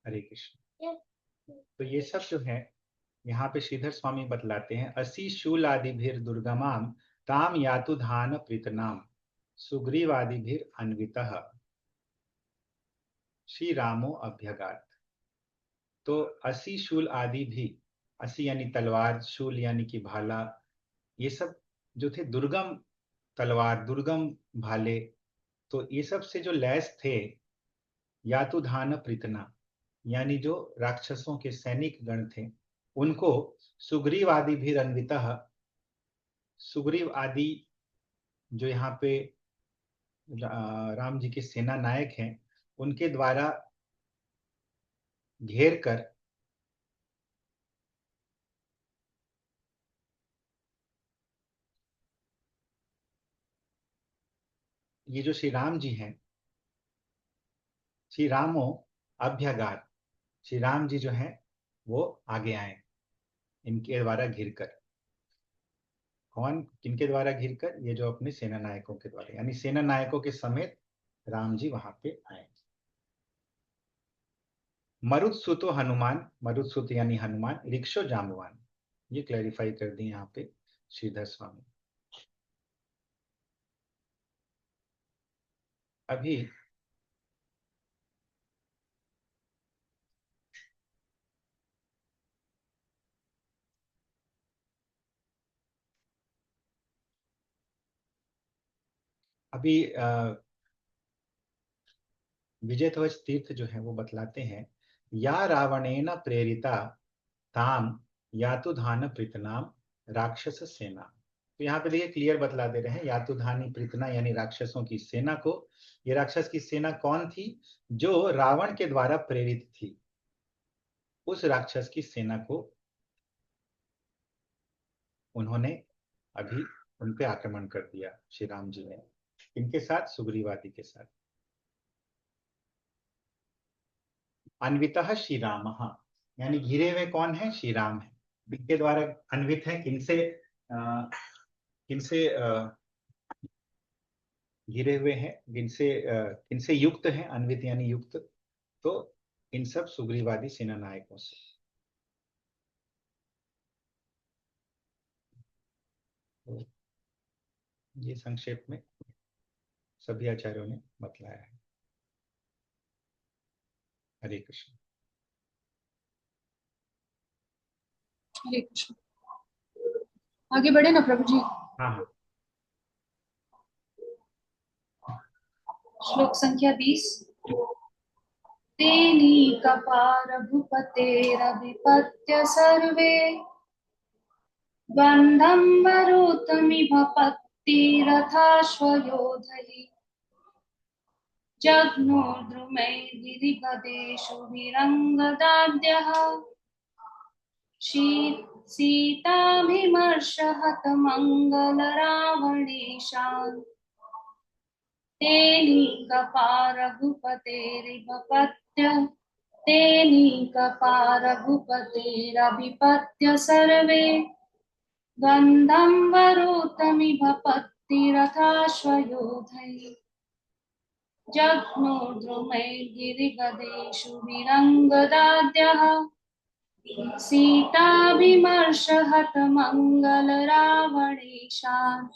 हरे कृष्ण। तो ये सब जो है यहाँ पे श्रीधर स्वामी बतलाते हैं, असी शूल आदि भीर दुर्गमाम ताम यातु धान प्रीतनाम सुग्रीव आदि भीर अन्वितः श्री रामो अभ्यगात। तो असी शूल आदि भी, असी यानी तलवार, शूल यानी कि भाला, ये सब जो थे दुर्गम तलवार, दुर्गम भाले, तो ये सब से जो लैस थे, यातुधान प्रीतना यानी जो राक्षसों के सैनिक गण थे, उनको सुग्रीव आदि भी अन्वितः, सुग्रीव आदि जो यहाँ पे राम जी के सेना नायक हैं, उनके द्वारा घेर कर ये जो श्री राम जी हैं, श्री रामो अभ्यगात, श्री राम जी जो हैं वो आगे आए इनके द्वारा घिर कर। कौन, किनके द्वारा घिर कर? ये जो अपने सेना नायकों के द्वारा, यानी सेना नायकों के समेत राम जी वहां पे आए। मरुत्सुतो हनुमान, मरुत्सुत यानी हनुमान, रिक्षो जाम्बवान, ये क्लैरिफाई कर दी यहाँ पे श्रीधर स्वामी। अभी अभी विजय ध्वज तीर्थ जो है वो बतलाते हैं, या रावणेन प्रेरिता ताम यातुधान प्रीतनाम राक्षस सेना। तो यहाँ पे देखिए क्लियर बतला दे रहे हैं, यातुधानी प्रीतना यानी राक्षसों की सेना को। ये राक्षस की सेना कौन थी? जो रावण के द्वारा प्रेरित थी, उस राक्षस की सेना को उन्होंने अभी उन पे आक्रमण कर दिया श्री राम जी ने, इनके साथ, सुग्रीव आदि के साथ। अन्वितः श्री राम, यानी घिरे हुए कौन है? श्री राम है। इनके द्वारा अन्वित है, किनसे किनसे घिरे हुए हैं, किनसे युक्त है? अन्वित यानी युक्त, तो इन सब सुग्रीवादी सेना नायकों से। तो ये संक्षेप में सभी आचार्यों ने बतलाया है। हरे कृष्ण। हरे कृष्ण। आगे बढ़े ना प्रभु जी। हाँ हाँ। श्लोक संख्या 20। तेनीकपार भूपतेरविपत्य सर्वे बन्धं मरुतमिव पत्तिरथाश्वयोधैः जघ्नुर्द्रुमैर्गिरिपदेषु विरङ्गदाद्यः सीताभिमर्शहतमङ्गलरावणेशान् तेनीकपार भूपतेरविपत्य सर्वे गन्धं वरुतमिव पत्तिरथाश्वयोधैः जघ्नुर्द्रुमैर्गिरिगदेषु विरङ्गदाद्यः सीताभिमर्शहतमङ्गलरावणेशान्।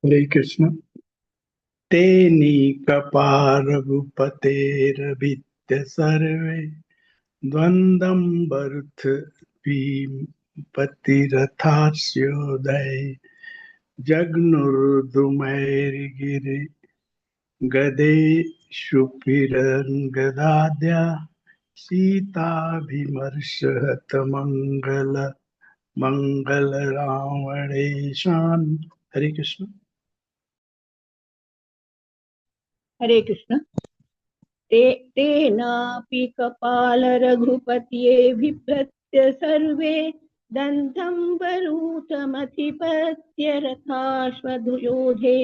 हरे कृष्ण। तेनीकपारभूपतेरभित्य सर्वे द्वन्द्वं बरुथ पतिरथास्योदय जघ्नुर्दुमैर्गिरि गदेषु पिरङ्गदाद्या सीताभिमर्शहतमङ्गल मंगल रावणेशान। हरे कृष्ण। हरे कृष्ण। तेनापि कपाल रघुपतये बिभ्रत्य सर्वे दन्तं वरूथमधिपत्य रथाश्वयोधे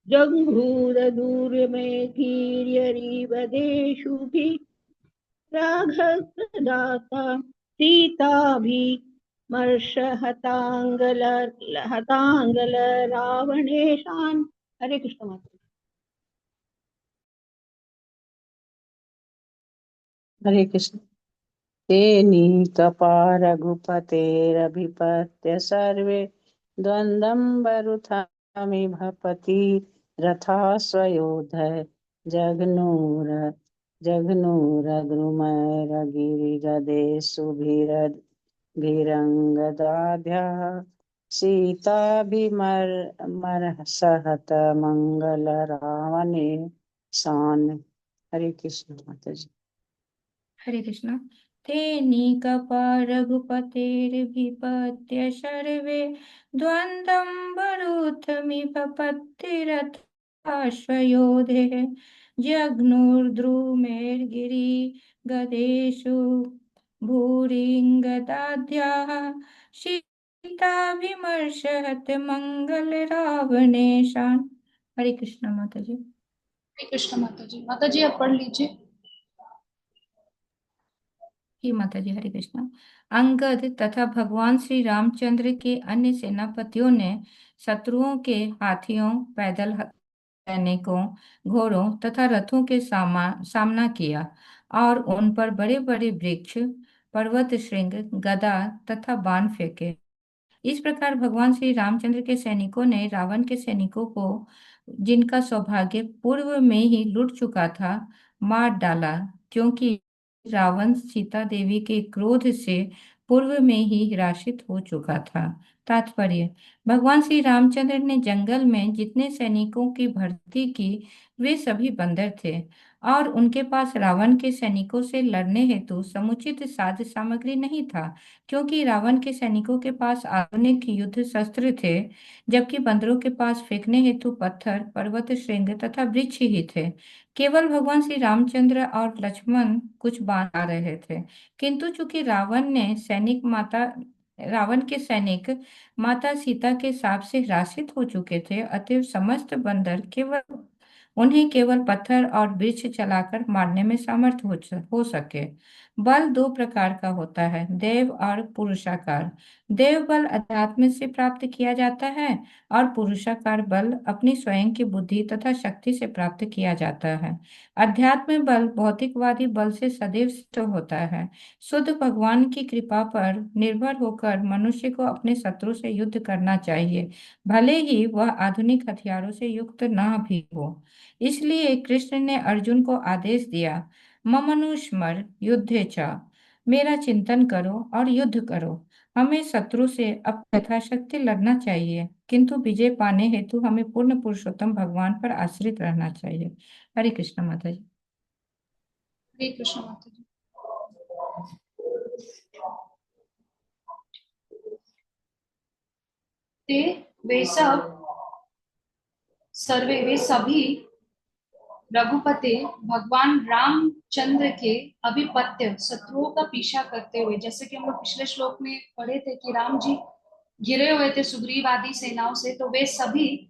जघूरदूरमे कीर्यरीवदेषु राघदाता हतांगल रावणेशान। हरे कृष्ण माता। हरे कृष्ण। ते नीकपा रघुपतेरभिपत्य सर्वे द्वन्द्वं वरुथामि भपति रथाश्वयोधय जघ्नुर जघ्नुरद्रुमैरगिरिगदेषुभिरङ्गदाभ्यः सीताभिमर्मरसहत मंगल रावणे शान। हरे कृष्ण माता जी। हरे कृष्ण। ते नीकपा रघुपतेर्भिपत्य सर्वे द्वन्द्वं वरुथमिपपत्तिरथाश्वयोधे जघ्नुर्द्रुमेर्गिरि गदेषु भूरिङ्गदाद्याः सीताभिमर्शहत मंगल रावणेशान। हरे कृष्ण माता जी। हरे कृष्ण माता जी। माता जी आप पढ़ लीजिए। ही माता जी। हरे कृष्ण। अंगद तथा भगवान श्री रामचंद्र के अन्य सेनापतियों ने शत्रुओं के हाथियों, पैदल सैनिकों, घोड़ों तथा रथों के सामना किया और उन पर बड़े बड़े वृक्ष, पर्वत श्रृंग, गदा तथा बाण फेंके। इस प्रकार भगवान श्री रामचंद्र के सैनिकों ने रावण के सैनिकों को, जिनका सौभाग्य पूर्व में ही लुट चुका था, मार डाला, क्योंकि रावण सीता देवी के क्रोध से पूर्व में ही हिराशित हो चुका था। तात्पर्य: भगवान श्री रामचंद्र ने जंगल में जितने सैनिकों की भर्ती की वे सभी बंदर थे और उनके पास रावण के सैनिकों से लड़ने हेतु समुचित साध सामग्री नहीं था, क्योंकि रावण के सैनिकों के पास आधुनिक युद्ध शस्त्र थे, जबकि बंदरों के पास फेंकने हेतु पत्थर, पर्वत श्रृंग तथा वृक्ष ही थे। केवल भगवान श्री रामचंद्र और लक्ष्मण कुछ बाण आ रहे थे, किंतु चूंकि रावण के सैनिक माता सीता के शाप से ग्रासित हो चुके थे, अतएव समस्त बंदर उन्हें केवल पत्थर और वृक्ष चलाकर मारने में समर्थ हो सके। बल दो प्रकार का होता है, देव और पुरुषाकार। देव बल अध्यात्म से प्राप्त किया जाता है और पुरुषाकार बल अपनी स्वयं की बुद्धि तथा शक्ति से प्राप्त किया जाता है। अध्यात्म बल भौतिकवादी बल से सदैव सिद्ध होता है। शुद्ध भगवान की कृपा पर निर्भर होकर मनुष्य को अपने शत्रु से युद्ध करना चाहिए, भले ही वह आधुनिक हथियारों से युक्त न भी हो। इसलिए कृष्ण ने अर्जुन को आदेश दिया, ममनुस्मर युद्धे च, मेरा चिंतन करो और युद्ध करो। हमें शत्रु से अब यथाशक्ति लड़ना चाहिए, किंतु विजय पाने हेतु हमें पूर्ण पुरुषोत्तम भगवान पर आश्रित रहना चाहिए। हरे कृष्ण माता जी। हरे कृष्ण माता जी। वे सभी रघुपति भगवान रामचंद्र के अभिपत्य शत्रुओं का पीछा करते हुए, जैसे कि हम लोग पिछले श्लोक में पढ़े थे कि राम जी घिरे हुए थे सुग्रीव आदि सेनाओं से, तो वे सभी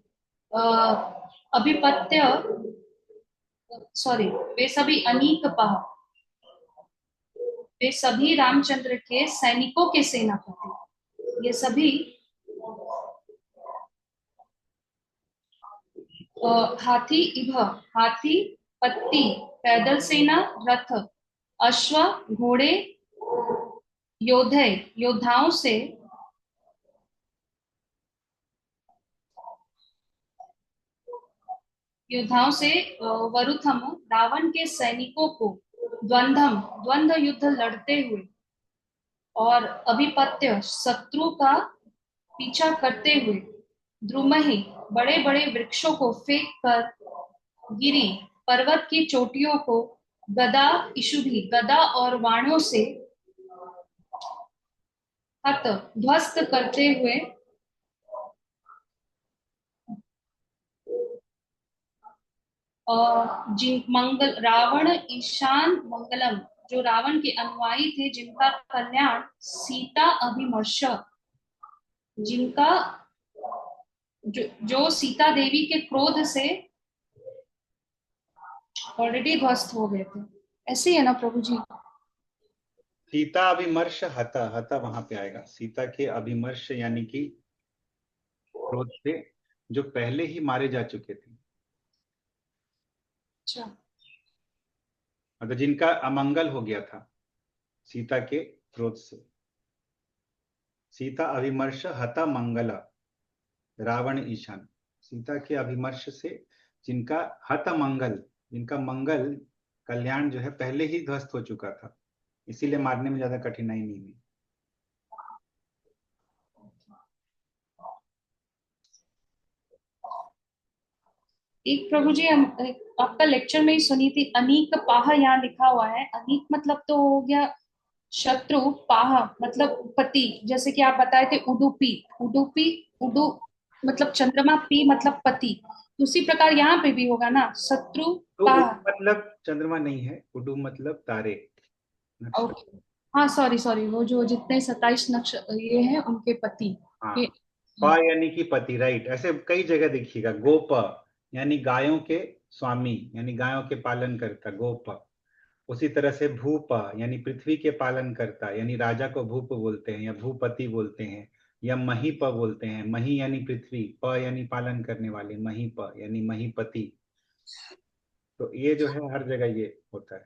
वे सभी रामचंद्र के सैनिकों के सेनापति, ये सभी हाथी, पत्ती, पैदल सेना, रथ, अश्व, घोड़े, योद्धाओं से वरुथम रावण के सैनिकों को द्वंद्व युद्ध लड़ते हुए और अभिपत्य शत्रु का पीछा करते हुए द्रुमहि बड़े बड़े वृक्षों को फेंक कर, गिरी पर्वत की चोटियों को गदा और वाणों से ध्वस्त करते हुए रावण ईशान मंगलम, जो रावण के अनुयायी थे, जिनका कल्याण सीता अभिमर्श, जो सीता देवी के क्रोध से ऑलरेडी ध्वस्त हो गए थे। ऐसे ही है ना प्रभु जी? सीता अभिमर्श हता, हता वहां पे आएगा। सीता के अभिमर्श यानी कि क्रोध से जो पहले ही मारे जा चुके थे, अच्छा। मतलब जिनका अमंगल हो गया था सीता के क्रोध से। सीता अभिमर्श हता मंगला रावण ईशान। सीता के अभिमर्श से जिनका हत मंगल, जिनका मंगल कल्याण जो है पहले ही ध्वस्त हो चुका था, इसीलिए मारने में ज्यादा कठिनाई नहीं हुई। एक प्रभु जी आपका लेक्चर में ही सुनी थी, अनीक पाह यहाँ लिखा हुआ है। अनीक मतलब तो हो गया शत्रु, पाह मतलब पति, जैसे कि आप बताए थे उडुपी। उडुपी, उडु मतलब चंद्रमा, पी मतलब पति। उसी प्रकार यहाँ पे भी होगा ना, शत्रु तो पाह। उडू मतलब चंद्रमा नहीं है, उडू मतलब तारे, नक्षत्र। ओके, हाँ सॉरी सॉरी, वो जो जितने 27 नक्ष ये हैं उनके पति हाँ, के। प यानी कि पति, राइट। ऐसे कई जगह देखिएगा, गोप यानी गायों के स्वामी, यानी गायों के पालन करता, गोप। उसी तरह से भूप यानी पृथ्वी के पालन करता, यानी राजा को भूप बोलते हैं या भूपति बोलते हैं, या महीप बोलते हैं। मही यानी पृथ्वी, प यानी पालन करने वाले, महीप यानी महीपति। तो ये जो है हर जगह ये होता है।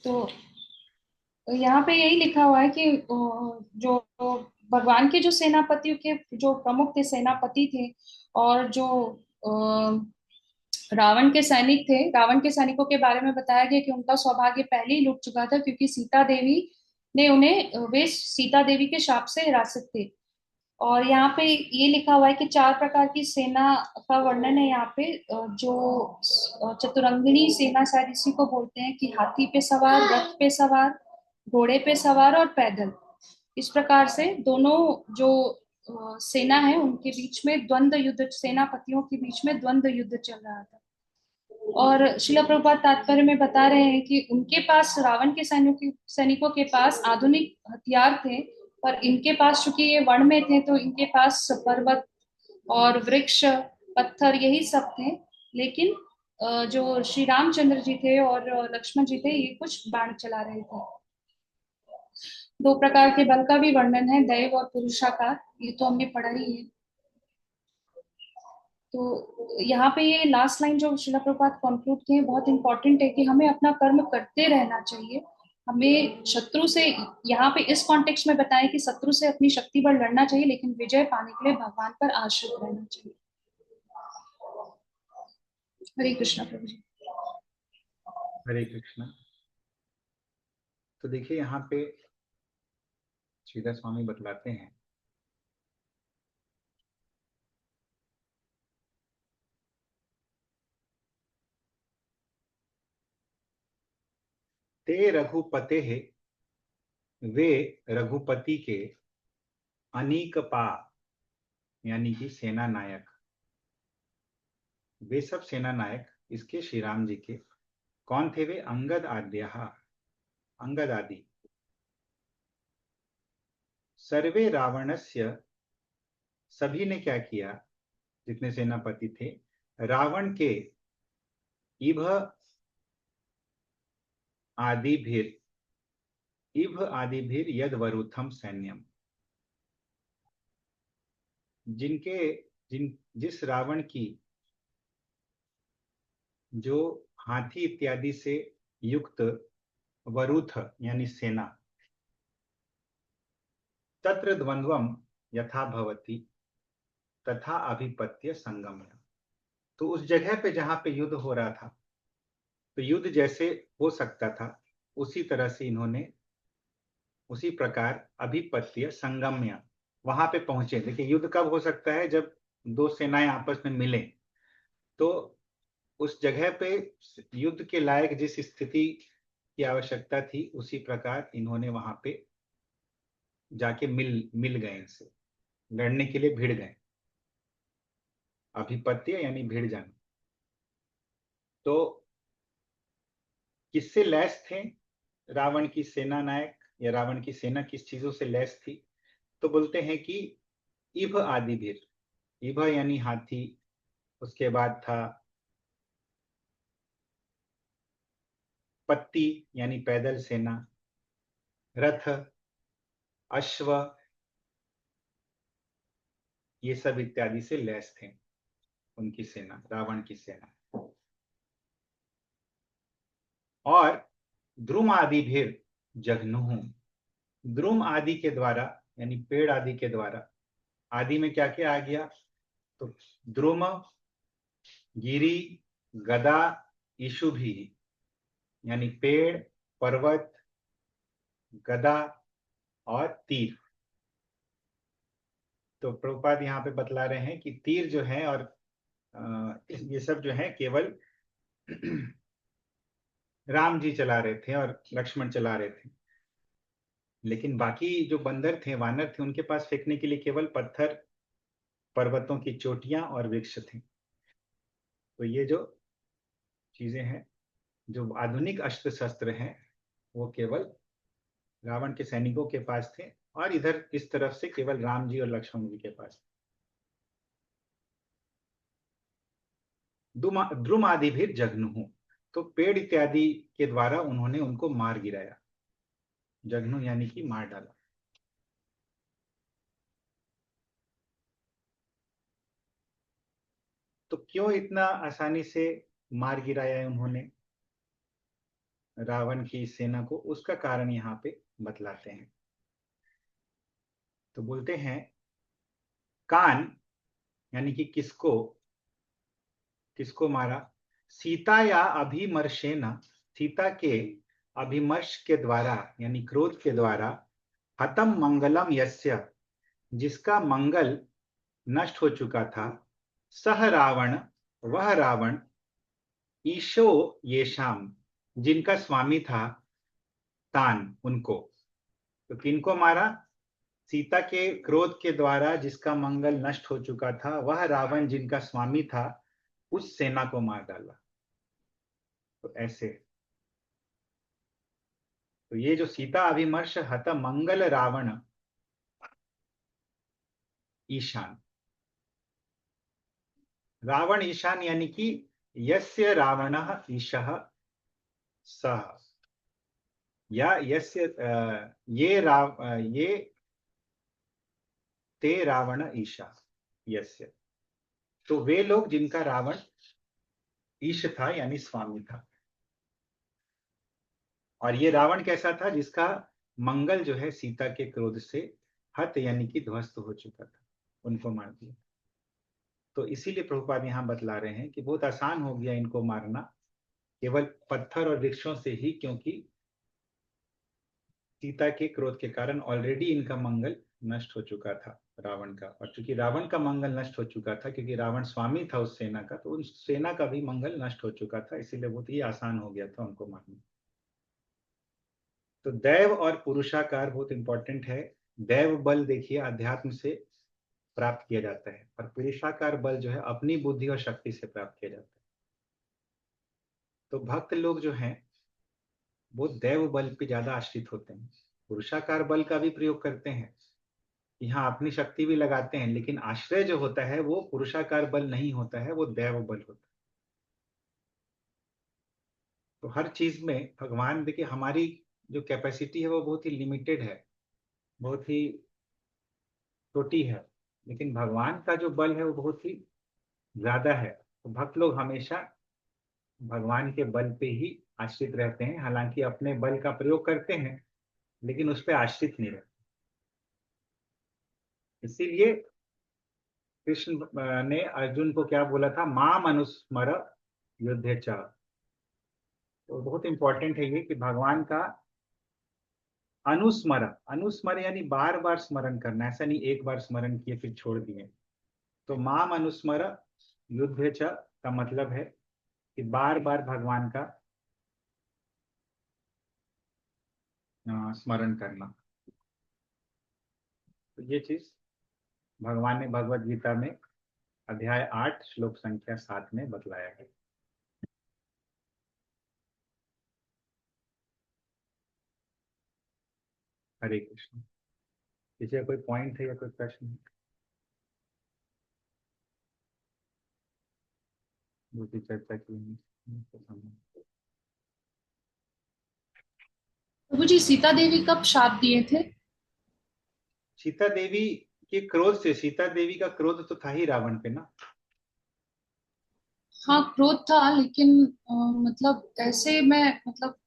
तो यहाँ पे यही लिखा हुआ है कि जो भगवान के जो सेनापतियों के जो प्रमुख थे, सेनापति थे, और जो रावण के सैनिक थे, रावण के सैनिकों के बारे में बताया गया कि उनका सौभाग्य पहले ही लुट चुका था, क्योंकि सीता देवी ने उन्हें, वे सीता देवी के शाप से हिरासत थे। और यहाँ पे ये लिखा हुआ है कि 4 प्रकार की सेना का वर्णन है यहाँ पे। जो चतुरंगिणी सेना शायद इसी को बोलते हैं, कि हाथी पे सवार, रथ पे सवार, घोड़े पे सवार और पैदल। इस प्रकार से दोनों जो सेना है उनके बीच में द्वंद्व युद्ध, सेनापतियों के बीच में द्वंद्व युद्ध चल रहा था। और शिला प्रभुपाद तात्पर्य में बता रहे हैं कि उनके पास, रावण के सैनिकों के पास आधुनिक हथियार थे, पर इनके पास चूंकि ये वन में थे तो इनके पास पर्वत और वृक्ष, पत्थर, यही सब थे। लेकिन जो श्री रामचंद्र जी थे और लक्ष्मण जी थे, ये कुछ बाण चला रहे थे। 2 प्रकार के बल का भी वर्णन है, दैव और पुरुषाकार, ये तो हमने पढ़ा ही है। तो यहाँ पे ये लास्ट लाइन जो शिला प्रभुपाद कंक्लूड किए बहुत इंपॉर्टेंट है, कि हमें अपना कर्म करते रहना चाहिए। हमें शत्रु से, यहाँ पे इस कॉन्टेक्स्ट में बताएं कि शत्रु से अपनी शक्ति पर लड़ना चाहिए, लेकिन विजय पाने के लिए भगवान पर आश्रित रहना चाहिए। हरे कृष्णा प्रभु जी। हरे कृष्णा। तो देखिए यहाँ पे श्रीधर स्वामी बतलाते हैं, ते रघुपते है, वे रघुपति के अनीक पा यानी कि सेना नायक, वे सब सेना नायक इसके श्री राम जी के कौन थे? वे अंगद आद्या, अंगद आदि। सर्वे रावणस्य, सभी ने क्या किया, जितने सेनापति थे रावण के, इभ आदिभिर, इभ आदिभिर यद वरुथम सैन्यम, जिस रावण की जो हाथी इत्यादि से युक्त वरुथ यानी सेना, तत्र द्वंद्वम यथा भवति तथा अभिपत्य संगम्य। तो उस जगह पे जहां पे युद्ध हो रहा था, तो युद्ध जैसे हो सकता था उसी तरह से इन्होंने, उसी प्रकार अभिपत्य संगम्य वहां पे पहुंचे। देखिए युद्ध कब हो सकता है? जब 2 सेनाएं आपस में मिले। तो उस जगह पे युद्ध के लायक जिस स्थिति की आवश्यकता थी, उसी प्रकार इन्होंने वहां पे जाके मिल गए, इनसे लड़ने के लिए भिड़ गए। अभिपत्य यानी भिड़ जाना। तो किससे लैस थे रावण की सेना नायक, या रावण की सेना किस चीजों से लैस थी? तो बोलते हैं कि इभ आदि भीर, इभ यानी हाथी, उसके बाद था पत्ती यानी पैदल सेना, रथ, अश्व, ये सब इत्यादि से लैस थे उनकी सेना, रावण की सेना। और द्रुम आदि भी जघनुहु, द्रुम आदि के द्वारा यानी पेड़ आदि के द्वारा, आदि में क्या क्या आ गया, तो द्रुम, गिरी, गदा, इशु भी, यानी पेड़, पर्वत, गदा और तीर। तो प्रभुपाद यहाँ पे बतला रहे हैं कि तीर जो है और ये सब जो है केवल राम जी चला रहे थे और लक्ष्मण चला रहे थे, लेकिन बाकी जो बंदर थे, वानर थे, उनके पास फेंकने के लिए केवल पत्थर, पर्वतों की चोटियां और वृक्ष थे। तो ये जो चीजें हैं, जो आधुनिक अस्त्र शस्त्र हैं, वो केवल रावण के सैनिकों के पास थे, और इधर इस तरफ से केवल राम जी और लक्ष्मण जी के पास। द्रुम आदि भी जघनु, तो पेड़ इत्यादि के द्वारा उन्होंने उनको मार गिराया, जघनु यानी कि मार डाला। तो क्यों इतना आसानी से मार गिराया उन्होंने रावण की सेना को, उसका कारण यहाँ पे बतलाते हैं। तो बोलते हैं कान यानी कि किसको, किसको मारा, सीता या अभिमर्शेन, सीता के अभिमर्श के द्वारा यानी क्रोध के द्वारा, हतम मंगलम यस्य, जिसका मंगल नष्ट हो चुका था, सह रावण, वह रावण, ईशो येषाम, जिनका स्वामी था, तान, उनको। तो किनको मारा, सीता के क्रोध के द्वारा जिसका मंगल नष्ट हो चुका था, वह रावण जिनका स्वामी था, उस सेना को मार डाला। तो ऐसे, तो ये जो सीता अभिमर्श हत मंगल रावण ईशान, रावण ईशान यानी कि यस्य रावणः ईशः सः, या यस्य ये ते रावण ईशा यस्य, तो वे लोग जिनका रावण ईश था यानी स्वामी था। और ये रावण कैसा था, जिसका मंगल जो है सीता के क्रोध से हत यानी कि ध्वस्त हो चुका था, उनको मार दिया। तो इसीलिए प्रभुपाद यहाँ बतला रहे हैं कि बहुत आसान हो गया इनको मारना केवल पत्थर और वृक्षों से ही, क्योंकि सीता के क्रोध के कारण ऑलरेडी इनका मंगल नष्ट हो चुका था रावण का। और चूंकि रावण का मंगल नष्ट हो चुका था, क्योंकि रावण स्वामी था उस सेना का, तो उस सेना का भी मंगल नष्ट हो चुका था, इसीलिए बहुत ही आसान हो गया था उनको मारना। तो दैव और पुरुषाकार बहुत इंपॉर्टेंट है। दैव बल देखिए अध्यात्म से प्राप्त किया जाता है, और पुरुषाकार बल जो है अपनी बुद्धि और शक्ति से प्राप्त किया जाता है। तो भक्त लोग जो हैं वो दैव बल पे ज्यादा आश्रित होते हैं, पुरुषाकार बल का भी प्रयोग करते हैं, यहाँ अपनी शक्ति भी लगाते हैं, लेकिन आश्रय जो होता है वो पुरुषाकार बल नहीं होता है, वो दैव बल होता है। तो हर चीज में भगवान, देखिए हमारी जो कैपेसिटी है वो बहुत ही लिमिटेड है, बहुत ही छोटी है, लेकिन भगवान का जो बल है वो बहुत ही ज्यादा है। तो भक्त लोग हमेशा भगवान के बल पे ही आश्रित रहते हैं, हालांकि अपने बल का प्रयोग करते हैं लेकिन उस पर आश्रित नहीं रहते। इसीलिए कृष्ण ने अर्जुन को क्या बोला था, माम अनुस्मर युद्धे च। तो बहुत इंपॉर्टेंट है ये कि भगवान का अनुस्मर, अनुस्मर यानी बार बार स्मरण करना, ऐसा नहीं एक बार स्मरण किए फिर छोड़ दिए। तो माम अनुस्मर युद्धे च का मतलब है कि बार बार भगवान का स्मरण करना। तो ये चीज भगवान ने भगवत गीता में अध्याय 8 श्लोक संख्या 7 में बतलाया है। हरे कृष्ण। किसी का कोई पॉइंट है या कोई प्रश्न है? दूसरी चर्चा की प्रभु जी सीता देवी कब शाप दिए थे? सीता देवी के क्रोध से, सीता देवी का क्रोध तो था ही रावण पे ना। हाँ क्रोध था, लेकिन मतलब ऐसे मैं मतलब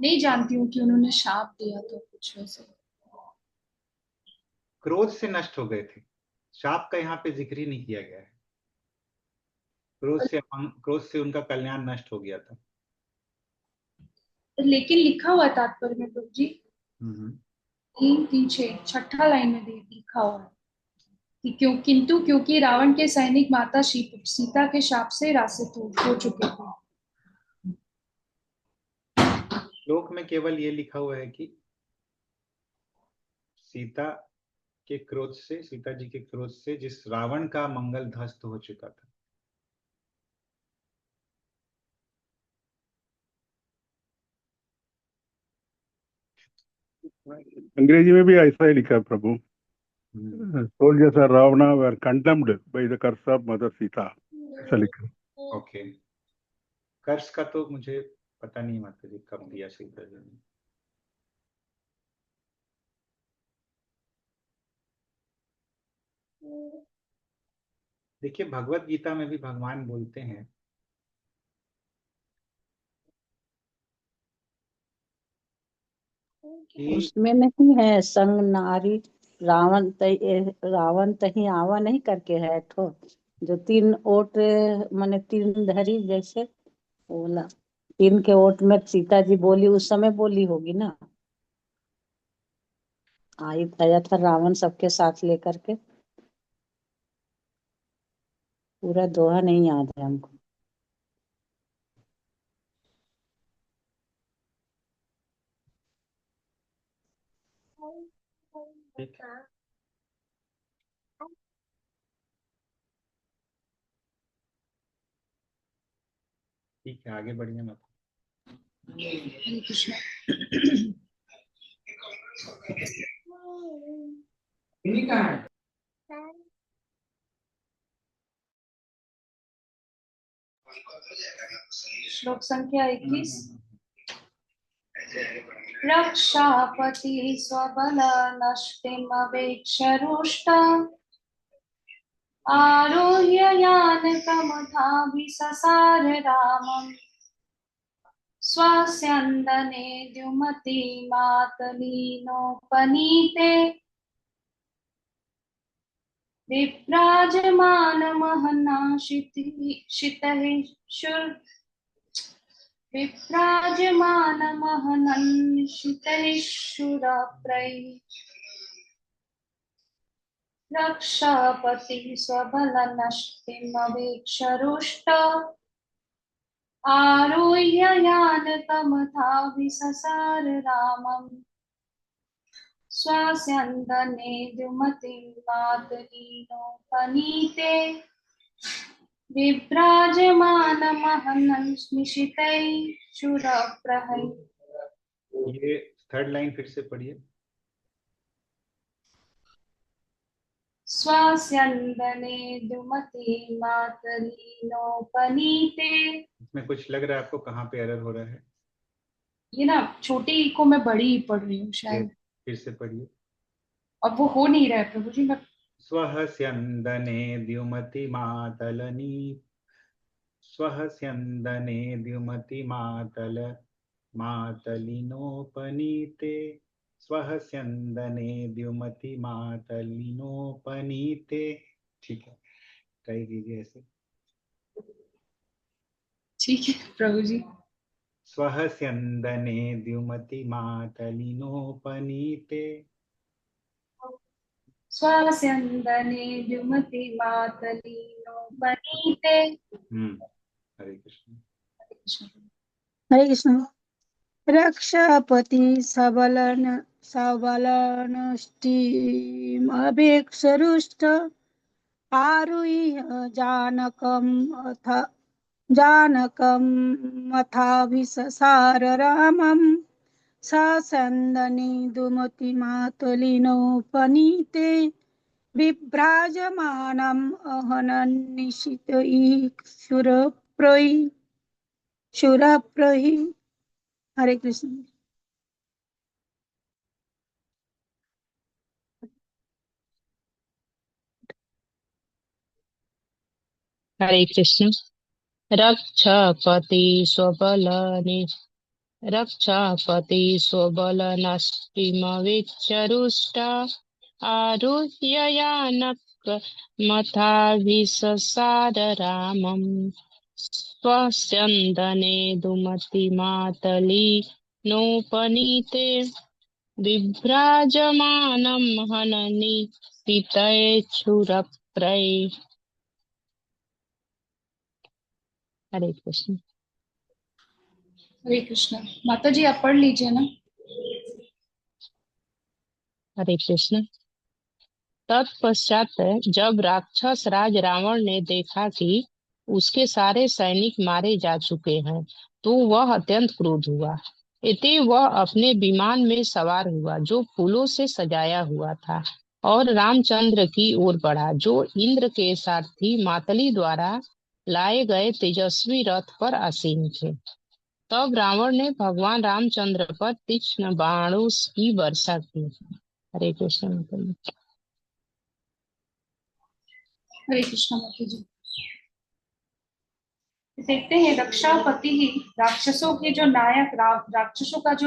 नहीं जानती हूँ कि उन्होंने शाप दिया था कुछ वैसे। क्रोध से नष्ट हो गए थे, शाप का यहाँ पे जिक्र ही नहीं किया गया है। क्रोध से उनका कल्याण नष्ट हो गया था। लेकिन लिखा हुआ है तात्पर्य में प्रभु जी, हम्म। 3-3-6 छठा लाइन में लिखा हुआ है कि किंतु क्योंकि रावण के सैनिक माता सीता के शाप से रासित हो चुके थे। श्लोक में केवल ये लिखा हुआ है कि सीता के क्रोध से, सीता जी के क्रोध से जिस रावण का मंगल ध्वस्त हो चुका था। अंग्रेजी में भी ऐसा ही लिखा है प्रभु। Hmm. Soldiers are Ravana were condemned by the curse of mother Sita, ऐसा लिखा है। ओके, कर्स का तो मुझे पता नहीं माता जी कब दिया सीता जी ने। देखिए भगवत गीता में भी भगवान बोलते हैं कि उसमें नहीं है संग नारी रावण तही आवा नहीं करके है ठो, जो 3 ओट माने 3 धरी जैसे बोला, 3 के ओट में सीता जी बोली, उस समय बोली होगी ना, आया था रावण सबके साथ लेकर के। पूरा दोहा नहीं याद है हमको। ठीक है, ठीक है, आगे बढ़िए मत। हरे कृष्ण। श्लोक संख्या 21। रक्षापति स्वबल नष्टिमवेक्ष रुष्ट आरोह्य यानकमथाभिससार रामम् स्वस्यन्दने द्युमति मातलीनोपनीते विभ्राजमानमहना विभ्राजमानमहनन् शितैः रक्षापति स्वबलनष्टिमवेक्ष रुष्ट आरोह्य यानकमथाभिससार रामम् स्वस्यन्दने द्युमति मातलीनोपनीते विभ्राजमानमहनन् निशितैः शूरप्रहैः। ये थर्ड लाइन फिर से पढ़िए। स्वस्यन्दने द्युमति मातलीनोपनीते। इसमें कुछ लग रहा है आपको कहाँ पे एरर हो रहा है? ये ना छोटी को मैं बड़ी ही पढ़ रही हूँ शायद, फिर से पढ़िए। और वो हो नहीं रहा है प्रभु जी। मैं स्वः स्यन्दने द्युमति मातलनी, स्वः स्यन्दने द्युमति मातलिनोपनीते, स्वः स्यन्दने द्युमति मातलिनोपनीते। ठीक है, ट्राई कीजिए ऐसे। ठीक है प्रभु जी। स्वः स्यन्दने द्युमति मातलिनोपनीते। स्वस्यन्दने द्युमति मातलीनोपनीते। हरे कृष्ण। हरे कृष्ण। रक्षापति सबलनष्टिमवेक्षरुष्ट आरुह्य जानकमथाभिससार रामम् ससन्दने दुमतिमातलिनोपनीते विभ्राजमानम् अहनन्निशितैः शूरप्रहि। हरे कृष्ण। हरे कृष्ण। रक्षपति स्वबलनि रक्षापति स्वबलनष्टिमविच्चरुष्टा आरुह्ययानकमथाभिससार रामम् स्वस्यन्दने दुमतिमातली नोपनीते बिभ्राजमानं हननि पितयेच्छुरप्रये। हरे कृष्ण। हरे कृष्ण। माता जी आप पढ़ लीजिए ना। हरे कृष्ण। तत्पश्चात जब राक्षस राज रावण ने देखा कि उसके सारे सैनिक मारे जा चुके हैं तो वह अत्यंत क्रुद्ध हुआ। इति वह अपने विमान में सवार हुआ जो फूलों से सजाया हुआ था और रामचंद्र की ओर बढ़ा जो इंद्र के सारथी मातली द्वारा लाए गए तेजस्वी रथ पर आसीन थे। तब रावण ने भगवान रामचंद्र पर तीक्ष्ण बाणों की वर्षा की। हरे कृष्ण माता जी। हरे कृष्ण माता जी। देखते हैं रक्षापति ही राक्षसों का जो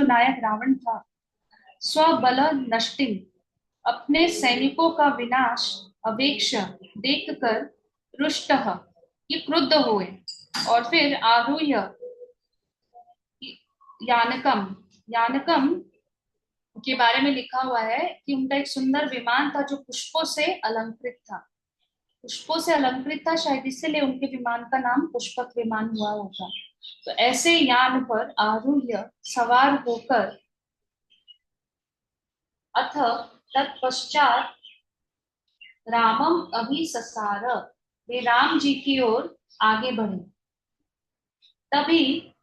नायक रावण था, स्वबल नष्टिम अपने सैनिकों का विनाश अवेक्ष देखकर रुष्ट ये क्रुद्ध हुए और फिर आरूह्य यानकम यानकम के बारे में लिखा हुआ है कि उनका एक सुंदर विमान था जो पुष्पों से अलंकृत था। पुष्पों से अलंकृत था, शायद इसीलिए उनके विमान का नाम पुष्पक विमान हुआ होगा। तो ऐसे यान पर आरूह्य सवार होकर अथ तत्पश्चात रामम अभिससार वे राम जी की ओर आगे बढ़े। तभी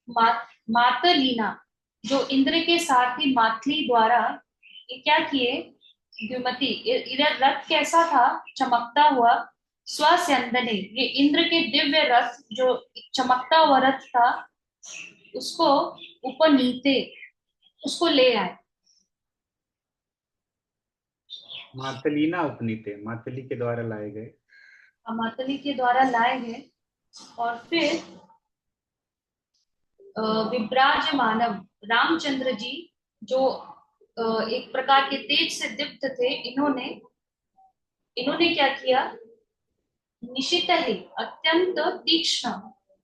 मातलीना जो इंद्र के सारथी मातली द्वारा ये क्या किए, द्युमति इधर रथ कैसा था, चमकता हुआ, स्वस्यंदने ये इंद्र के दिव्य रथ जो चमकता हुआ रथ था उसको उपनीते उसको ले आए। मातलीना उपनीते मातली के द्वारा लाए गए। मातली के द्वारा लाए गए और फिर विभ्राजमानव रामचंद्र जी जो एक प्रकार के तेज से दीप्त थे, इन्होंने क्या किया, निशित ही अत्यंत तीक्ष्ण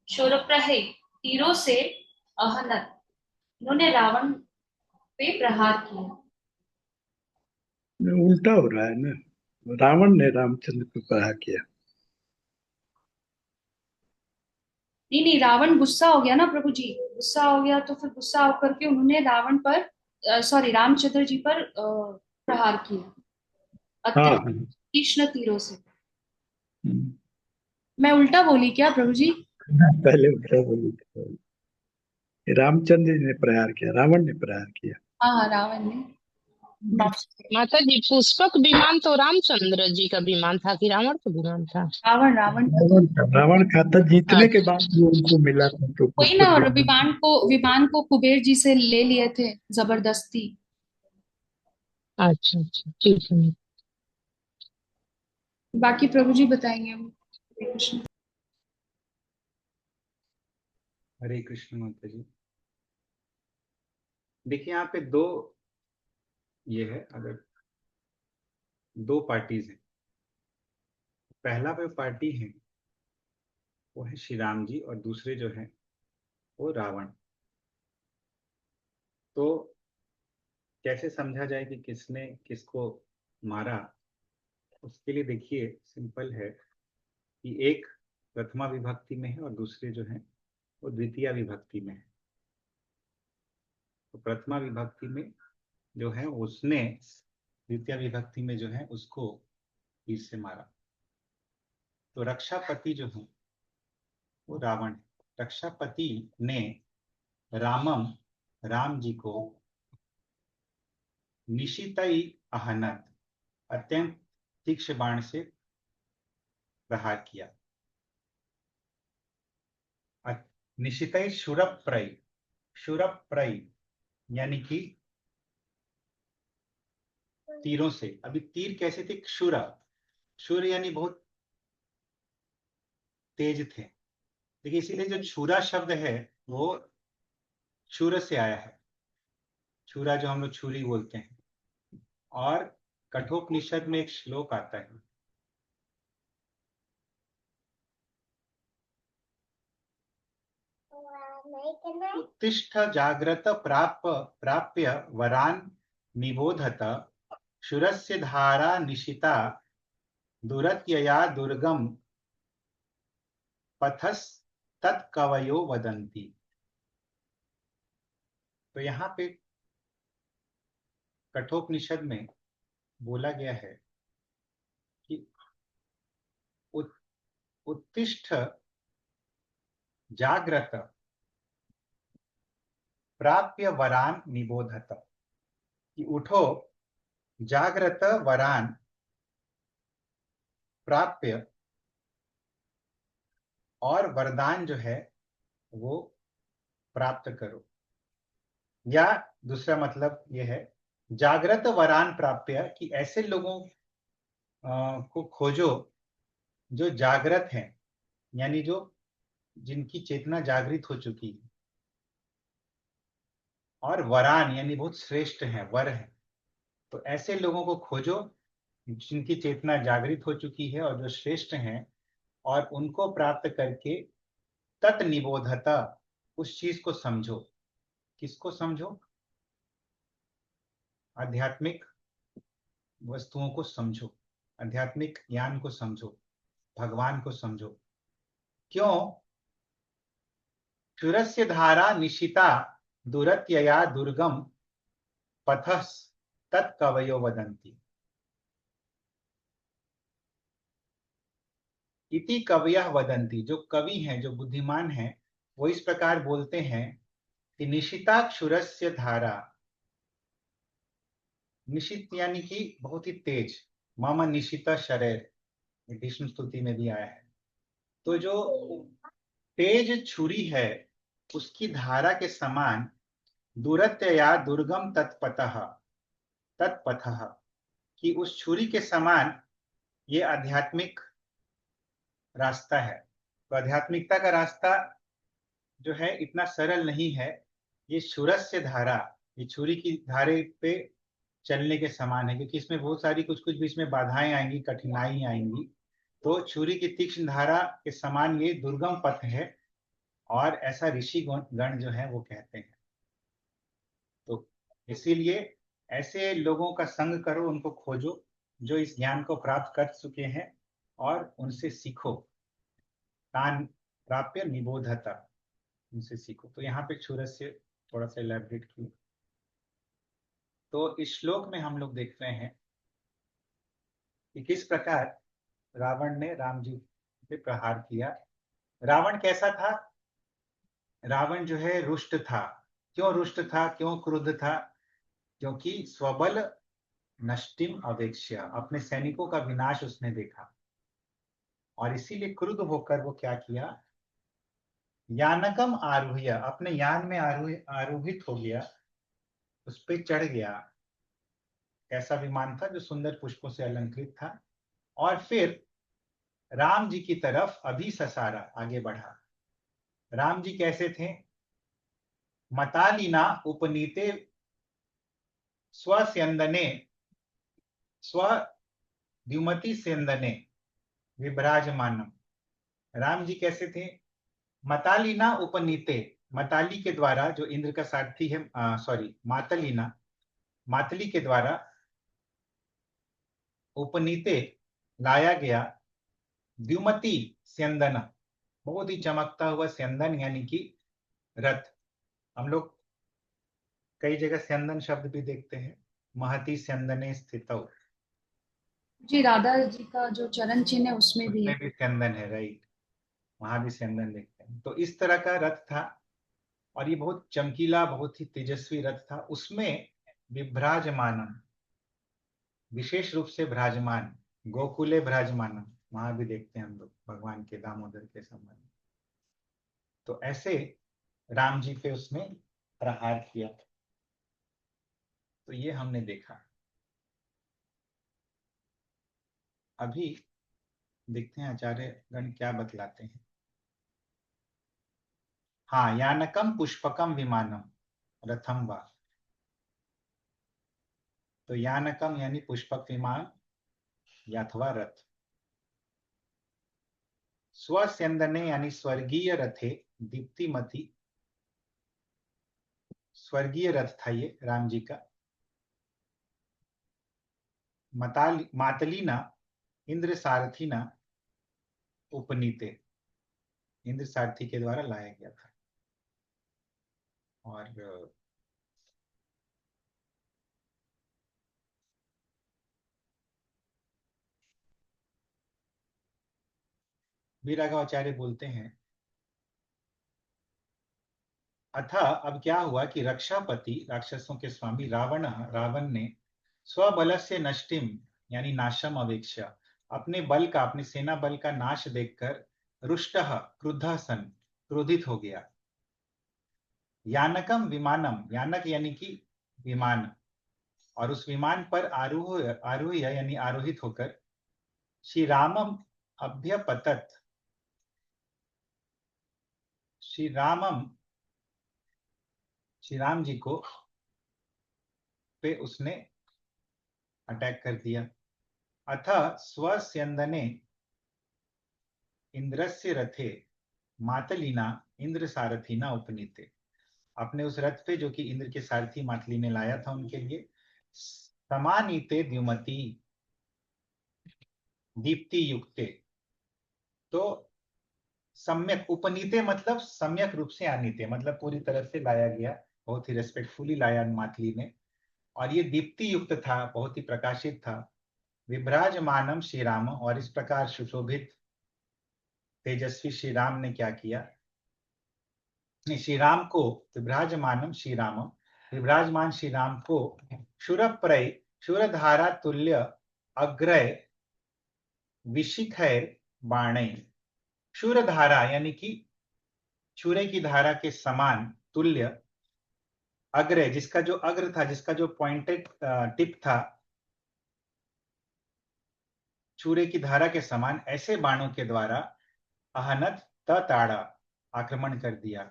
शूरप्रहे तीरों से अहनत इन्होंने रावण पे प्रहार किया। उल्टा हो रहा है ना, रावण ने रामचंद्र को प्रहार किया। नहीं, रावण गुस्सा हो गया ना प्रभु जी, गुस्सा हो गया तो फिर गुस्सा होकर के उन्होंने रावण पर रामचंद्र जी पर प्रहार किया हाँ अत्यंत तीक्ष्ण तीरों से। हम्म। मैं उल्टा बोली क्या प्रभु जी? पहले उल्टा बोली थी। रामचंद्र जी ने प्रहार किया, रावण ने प्रहार किया। हाँ रावण ने। माता जी पुष्पक विमान तो रामचंद्र जी का विमान था कि रावण का विमान था? रावण रावण का था, जीतने के बाद जो उनको मिला था तो वही ना, पुष्पक और विमान। विमान को कुबेर जी से ले लिए थे जबरदस्ती। अच्छा अच्छा ठीक है। बाकी प्रभु जी बताएंगे हम। हरे कृष्ण। हरे कृष्ण माता जी। देखिए यहाँ पे दो ये है, अगर दो पार्टीज हैं। पहला जो पार्टी है वो है श्री राम जी और दूसरे जो है वो रावण। तो कैसे समझा जाए कि किसने किसको मारा, उसके लिए देखिए सिंपल है कि एक प्रथमा विभक्ति में है और दूसरे जो है वो द्वितीय विभक्ति में है। तो प्रथमा विभक्ति में जो है उसने द्वितीय विभक्ति में जो है उसको तीर से मारा। तो रक्षापति जो है वो रावण है। रक्षापति ने राम जी को निशितई आहनत अत्यंत तीक्ष्ण बाण से प्रहार किया। निशितई शूरप्रय यानी कि तीरों से। अभी तीर कैसे थे? क्षुर यानी बहुत तेज थे। देखिए इसीलिए जो छुरा शब्द है वो शूर से आया है, छुरा जो हम लोग छुरी बोलते हैं। और कठोपनिषद में एक श्लोक आता है, उत्तिष्ठ जाग्रत प्राप्य वरान निबोधत शूरस्य धारा निशिता दुरत्यया दुर्गम पथस तत्कवयो वदन्ति। तो यहाँ पे कठोपनिषद में बोला गया है कि उत्तिष्ठ जाग्रत प्राप्य वरान निबोधत, कि उठो जाग्रत वरान प्राप्य, और वरदान जो है वो प्राप्त करो। या दूसरा मतलब यह है जागृत वरान प्राप्य, कि ऐसे लोगों को खोजो जो जागृत हैं, यानी जो जिनकी चेतना जागृत हो चुकी है, और वरान यानी बहुत श्रेष्ठ हैं, वर हैं। तो ऐसे लोगों को खोजो जिनकी चेतना जागृत हो चुकी है और जो श्रेष्ठ हैं, और उनको प्राप्त करके तत् निबोधता, उस चीज को समझो। किसको समझो? आध्यात्मिक वस्तुओं को समझो, आध्यात्मिक ज्ञान को समझो, भगवान को समझो। क्यों? क्षुरस्य धारा निशिता दुरत्यया दुर्गम पथस तत्कवयो वदन्ति। इति कवयः वदन्ति, जो कवि हैं, जो बुद्धिमान हैं, वो इस प्रकार बोलते हैं कि निशिता क्षुरस्य धारा, निशित यानी कि बहुत ही तेज, मम निशिता शरैर, भीष्म स्तुति में भी आया है। तो जो तेज छुरी है उसकी धारा के समान दूरत्यया दुर्गम तत्पतः तत्पथः, कि उस छुरी के समान ये आध्यात्मिक रास्ता है। तो आध्यात्मिकता का रास्ता जो है इतना सरल नहीं है। ये शूरस्य धारा, ये छुरी की धारे पे चलने के समान है, क्योंकि इसमें बहुत सारी कुछ कुछ बीच में बाधाएं आएंगी, कठिनाई आएंगी। तो छुरी की तीक्ष्ण धारा के समान ये दुर्गम पथ है, और ऐसा ऋषि गण जो है वो कहते हैं। तो इसीलिए ऐसे लोगों का संग करो, उनको खोजो जो इस ज्ञान को प्राप्त कर चुके हैं, और उनसे सीखो। तान प्राप्य निबोधता, उनसे सीखो। तो यहाँ पे क्षुरस्य थोड़ा सा इलैबोरेट किया। तो इस श्लोक में हम लोग देख रहे हैं कि किस प्रकार रावण ने राम जी पे प्रहार किया। रावण कैसा था? रावण जो है रुष्ट था। क्यों रुष्ट था, क्यों क्रुद्ध था? क्योंकि स्वबल नष्टिम अवेक्ष्य, अपने सैनिकों का विनाश उसने देखा, और इसीलिए क्रुद्ध होकर वो क्या किया, यानकम आरूह्य, अपने यान में आरोहित हो गया, उस पे चढ़ गया। ऐसा विमान था जो सुंदर पुष्पों से अलंकृत था, और फिर राम जी की तरफ अभी ससारा, आगे बढ़ा। राम जी कैसे थे? मतालिना उपनीते स्वस्यंदने स्वद्युमति सेंदने विभ्राजमानम। राम जी कैसे थे? मतालिना उपनीते, मताली के द्वारा, जो इंद्र का सारथी है, सॉरी मातलिना, मातली के द्वारा उपनीते लाया गया द्युमति स्यंदन, बहुत ही चमकता हुआ स्यंदन यानी कि रथ। हम लोग कई जगह स्यंदन शब्द भी देखते हैं, महति स्यंदने स्थितौ, जी राधा जी का जो चरण चिन्ह है उसमें भी उसमें है। भी स्यंदन है, राइट, वहां भी स्यंदन देखते हैं। तो इस तरह का रथ था, और ये बहुत चमकीला, बहुत ही तेजस्वी रथ था। उसमें विभ्राजमानम, विशेष रूप से भ्राजमान, गोकुले भ्राजमानम, वहां भी देखते हैं हम लोग भगवान के दामोदर के संबंध। तो ऐसे राम जी पे उसने प्रहार किया। तो ये हमने देखा। अभी देखते हैं आचार्य गण क्या बतलाते हैं। हाँ, यानकम पुष्पकम विमानम रथम वा। तो यानकम यानी पुष्पक विमान या अथवा रथ। स्वस्यंदने यानी स्वर्गीय रथे दीप्तिमती, स्वर्गीय रथ था ये राम जी का। मातलीना इंद्र सारथीना उपनीते, इंद्र सारथी के द्वारा लाया गया था। और वीरागाचार्य बोलते हैं, अथा अब क्या हुआ कि रक्षापति राक्षसों के स्वामी रावण ने स्वबल से नष्टिम यानी नाशम अवेक्षा, अपने बल का, अपनी सेना बल का नाश देखकर रुष्ट क्रुद्ध सन, क्रोधित हो गया। यानकम विमानम, यानक यानी कि विमान, और उस विमान पर आरोह यानी आरोहित होकर श्री रामम अभ्यपतत, श्री राम जी को पे उसने अटैक कर दिया। अथ स्वस्यंदने इंद्रस्य रथे मातलीना इंद्र सारथीना उपनीते, अपने उस रथ पे जो कि इंद्र के सारथी मातली ने लाया था उनके लिए, समानीते द्युमति दीप्ति युक्ते, तो सम्यक, उपनीते मतलब सम्यक रूप से आनीते मतलब पूरी तरह से लाया गया, बहुत ही रेस्पेक्टफुली लाया मातली ने, और ये दीप्ति युक्त था, बहुत ही प्रकाशित था। विभ्राजमानम श्री राम, और इस प्रकार सुशोभित तेजस्वी श्री राम ने क्या किया, श्री राम को विभ्राजमानम श्री राम, विभ्राजमान श्री राम को शूरप्रय शूरधारा तुल्य अग्रय विशिखैर बाणै, शूरधारा यानी कि चूरे की धारा के समान, तुल्य अग्रय जिसका जो अग्र था, जिसका जो पॉइंटेड टिप था, चूरे की धारा के समान, ऐसे बाणों के द्वारा अहनत ताड़ा, आक्रमण कर दिया।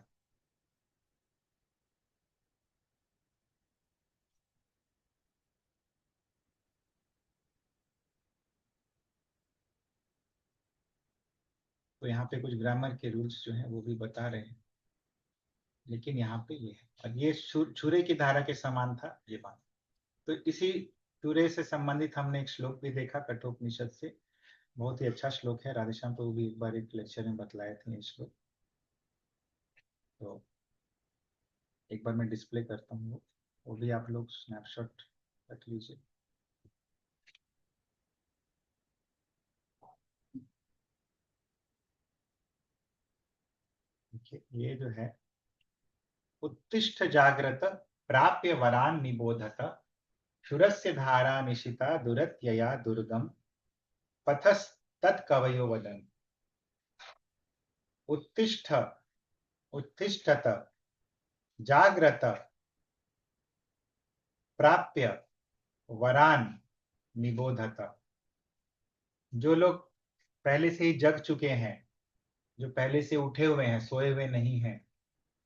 तो यहाँ पे कुछ ग्रामर के रूल्स जो हैं वो भी बता रहे हैं, लेकिन यहाँ पे ये है, और ये छुरे की धारा के समान था ये बात। तो इसी छुरे से संबंधित हमने एक श्लोक भी देखा कठोपनिषद से, बहुत ही अच्छा श्लोक है, राधेश्याम तो वो भी एक बार एक लेक्चर में बतलाए थे ये श्लोक। तो एक बार मैं डिस्प्ले करता हूँ, वो भी आप लोग स्नैपशॉट रख लीजिए। ये जो है, उत्तिष्ठ जाग्रत प्राप्य वरान निबोधत, शूरस्य धारा निशिता दुरत्यया दुर्गम, पथस तत्कवयो वदन। उत्तिष्ठ, उत्तिष्ठत, जाग्रत, प्राप्य वरान निबोधत, जो लोग पहले से ही जग चुके हैं, जो पहले से उठे हुए हैं, सोए हुए नहीं हैं,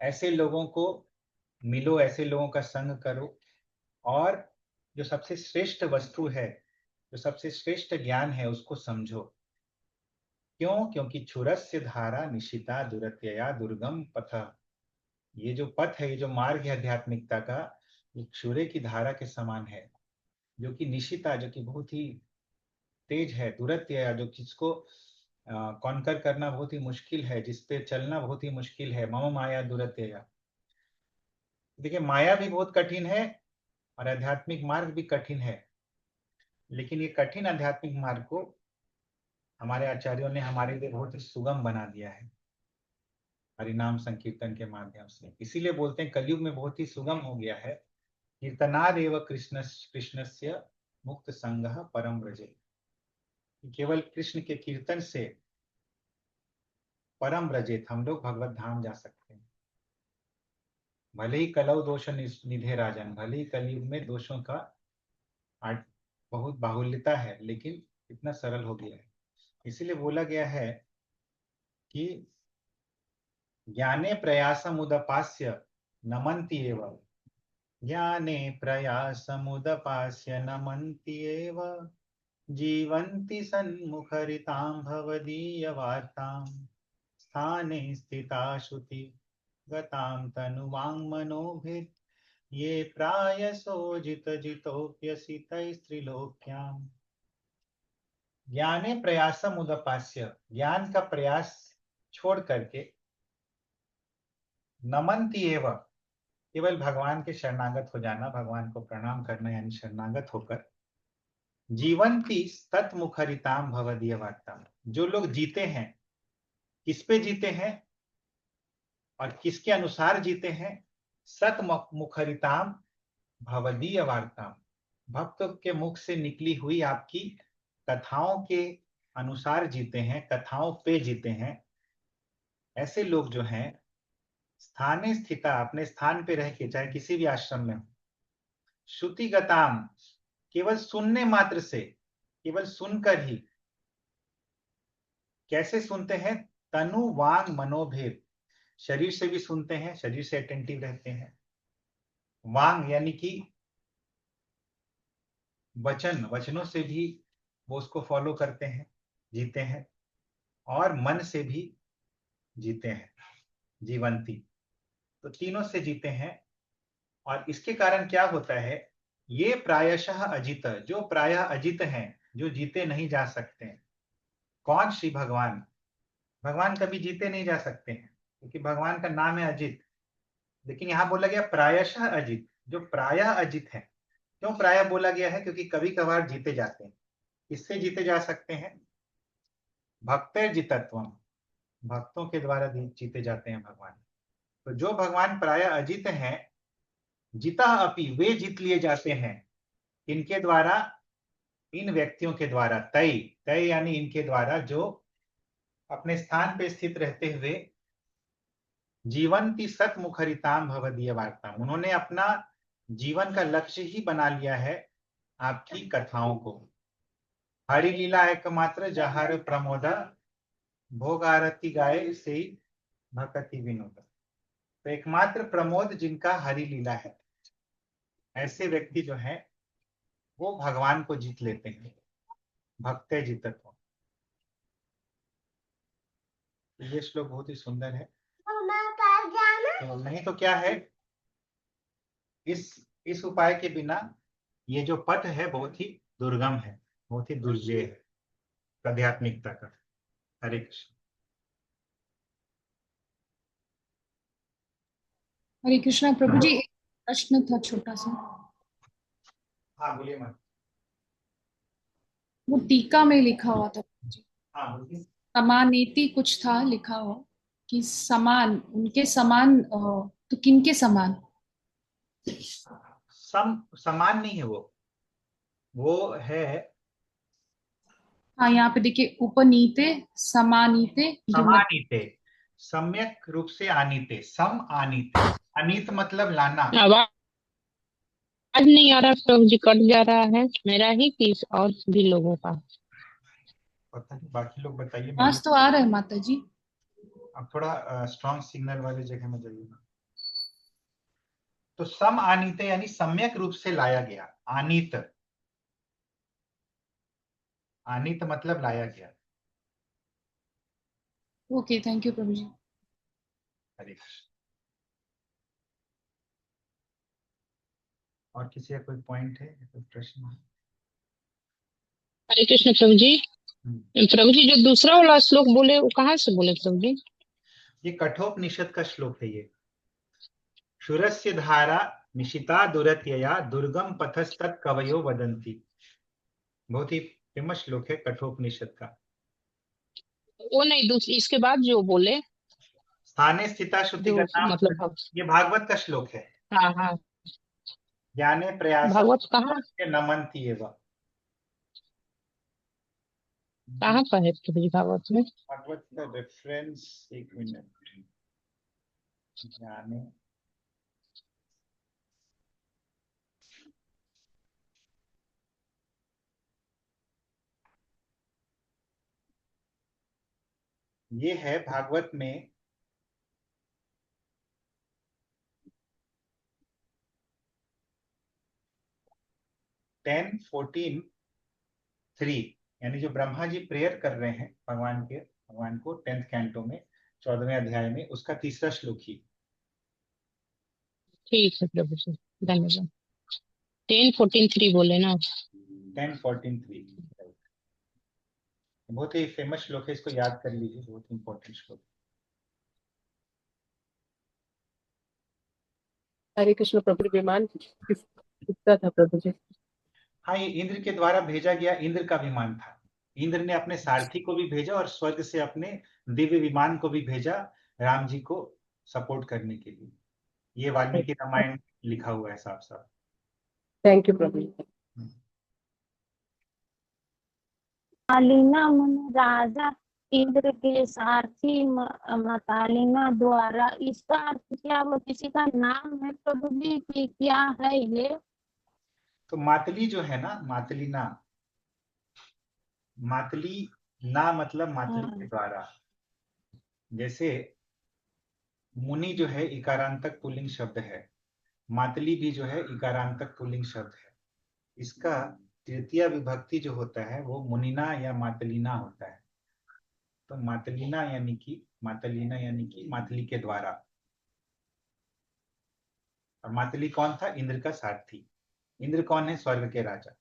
ऐसे लोगों को मिलो, ऐसे लोगों का संग करो, और जो सबसे श्रेष्ठ वस्तु है, जो सबसे श्रेष्ठ ज्ञान है, उसको समझो। क्यों? क्योंकि छुरस्य धारा निशिता दुरत्यया दुर्गम पथ, ये जो पथ है, ये जो मार्ग है आध्यात्मिकता का, ये क्षुरे की धारा के समान है, जो कि निशिता, जो कि बहुत ही तेज है, दुरत्यया जो जिसको कॉन्कर करना बहुत ही मुश्किल है, जिसपे चलना बहुत ही मुश्किल है, मम माया दुरत्यया। देखिए, माया भी बहुत कठिन है और आध्यात्मिक मार्ग भी कठिन है, लेकिन ये कठिन आध्यात्मिक मार्ग को हमारे आचार्यों ने हमारे लिए बहुत ही सुगम बना दिया है हरिनाम संकीर्तन के माध्यम से। इसीलिए बोलते हैं कलयुग में बहुत ही सुगम हो गया है। कीर्तनादेव कृष्णस्य मुक्त संगः परम व्रजे, केवल कृष्ण के कीर्तन से परम व्रजित हम लोग भगवत धाम जा सकते हैं। भले ही कलौ दोष निधे राजन, भले ही कलयुग में दोषों का बहुत बाहुल्यता है, लेकिन इतना सरल हो गया है। इसीलिए बोला गया है कि ज्ञाने प्रयासमुदपास्य नमन्ति एव। ज्ञाने प्रयासमुदपास्य नमन्ति एव। जीवन्ति सन्मुखरितां भवदीयवार्तां। स्थाने स्थिता श्रुति गतां तनुवाङ्मनोभिर् ये प्रायसो जितोप्यसितैस्त्रिलोक्याम्। ज्ञाने प्रयासम उदपास्य, ज्ञान का प्रयास छोड़ करके, नमन्ति एव, केवल भगवान के शरणागत हो जाना, भगवान को प्रणाम करना यानी शरणागत होकर। जीवन्ति तत्मुखरिताम भवदीय वार्ता, जो लोग जीते हैं, किस पे जीते हैं और किसके अनुसार जीते हैं? सत मुखरिताम भवदीय वार्ता, भक्तों के मुख से निकली हुई आपकी कथाओं के अनुसार जीते हैं, कथाओं पे जीते हैं। ऐसे लोग जो हैं स्थाने स्थिता, अपने स्थान पे रह के, चाहे किसी भी आश्रम में हो, श्रुतिगताम, केवल सुनने मात्र से, केवल सुनकर ही। कैसे सुनते हैं? तनु वांग मनोभेद, शरीर से भी सुनते हैं, शरीर से अटेंटिव रहते हैं। वांग यानी कि वचन, वचनों से भी वो उसको फॉलो करते हैं, जीते हैं, और मन से भी जीते हैं, जीवंती, तो तीनों से जीते हैं। और इसके कारण क्या होता है? ये प्रायशः अजित, जो प्रायः अजित हैं, जो जीते नहीं जा सकते हैं। कौन? श्री भगवान। भगवान कभी जीते नहीं जा सकते हैं क्योंकि भगवान का नाम है अजित, लेकिन यहाँ बोला गया प्रायशः अजित, जो प्रायः अजित है। क्यों प्रायः बोला गया है? क्योंकि कभी कभार जीते जाते हैं। किससे जीते जा सकते हैं? भक्तर्जितत्वम, भक्तों के द्वारा जीते जाते हैं भगवान। तो जो भगवान प्रायः अजित हैं, जिता अपि, वे जीत लिए जाते हैं। इनके द्वारा, इन व्यक्तियों के द्वारा। तय, तय यानी इनके द्वारा, जो अपने स्थान पे स्थित रहते हुए जीवंती सतमुखरिताम भवदीय वार्ता, उन्होंने अपना जीवन का लक्ष्य ही बना लिया है आपकी कथाओं को। हरि लीला एकमात्र जहर प्रमोद, भोग आरती गाए से भक्ति विनोद। तो एकमात्र प्रमोद जिनका हरि लीला है, ऐसे व्यक्ति जो है वो भगवान को जीत लेते हैं। भक्त जितत्व, ये श्लोक बहुत ही सुंदर है। तो नहीं तो क्या है, इस उपाय के बिना ये जो पथ है बहुत ही दुर्गम है, बहुत ही दुर्जय है आध्यात्मिकता का। हरे कृष्ण। हरे कृष्णा प्रभु जी, एक प्रश्न था छोटा सा। हाँ बोलिए मैम। वो टीका में लिखा हुआ था जी, हाँ बोलिए। समानेति कुछ था लिखा हुआ कि समान, उनके समान, तो किनके समान? समान नहीं है वो है हाँ, यहाँ पे देखिए, उपनीते समानीते युमते। समानीते, सम्यक रूप से आनीते, सम आनीते। अनीत मतलब लाना। आवाज नहीं आ रहा प्रभु जी, कट जा रहा है मेरा ही कि और भी लोगों का? पता नहीं, बाकी लोग बताइए। आज तो आ रहा है माता जी। अब थोड़ा स्ट्रॉन्ग सिग्नल वाले जगह में जाइए। तो सम आनीते यानी सम्यक रूप से लाया गया। आनीत, आनीत मतलब लाया गया। ओके, थैंक यू प्रभु जी। हरे कृष्ण। और किसी का कोई पॉइंट है, कोई प्रश्न है? हरे कृष्ण प्रभु जी। प्रभु जी, जो दूसरा वाला श्लोक बोले वो कहाँ से बोले प्रभु जी? ये कठोपनिषद का श्लोक है। ये शूरस्य धारा निशिता दुरत्यया दुर्गम पथस्तत् कवयो वदन्ति। बहुत ही फेमस श्लोक है कठोपनिषद का। वो नहीं, दूसरी इसके बाद जो बोले, स्थाने स्थिता श्रुति का जो नाम, मतलब ये भागवत का श्लोक है। हाँ हाँ, ज्ञाने प्रयास भागवत कहाँ नमन्ति एव। कहाँ पर है प्रभु जी भागवत में? भागवत का रेफरेंस, एक मिनट। ज्ञाने, ये है भागवत में 10:14:3 यानी जो ब्रह्मा जी प्रेयर कर रहे हैं भगवान को 10th कैंटो में 14वें अध्याय में, उसका तीसरा श्लोक ही। ठीक है प्रभु जी, धन्यवाद। 10:14:3 बोले ना? 10:14:3 बहुत ही फेमस श्लोक है, इसको याद कर लीजिए, बहुत इंपॉर्टेंट श्लोक। हरे कृष्ण प्रभु, विमान किसका था प्रभु जी? हाँ, ये इंद्र के द्वारा भेजा गया इंद्र का विमान था। इंद्र ने अपने सारथी को भी भेजा और स्वर्ग से अपने दिव्य विमान को भी भेजा राम जी को सपोर्ट करने के लिए। ये वाल्मीकि रामायण लिखा हुआ है साफ साफ। थैंक यू प्रभु जी। मालिना मन राजा इंद्र के सारथी मतालिना द्वारा, इसका अर्थ क्या वो किसी का नाम है प्रभु जी कि क्या है ये? तो मातली जो है ना, मातली ना मतलब मातली के द्वारा। जैसे मुनि जो है इकारांतक पुल्लिंग शब्द है, मातली भी जो है इकारांतक पुल्लिंग शब्द है। इसका तृतीय विभक्ति जो होता है वो मुनिना या मातलीना होता है। तो मातलीना यानी कि मातली के द्वारा। और मातली कौन था? इंद्र का सारथी। इंद्र कौन है? स्वर्ग के राजा।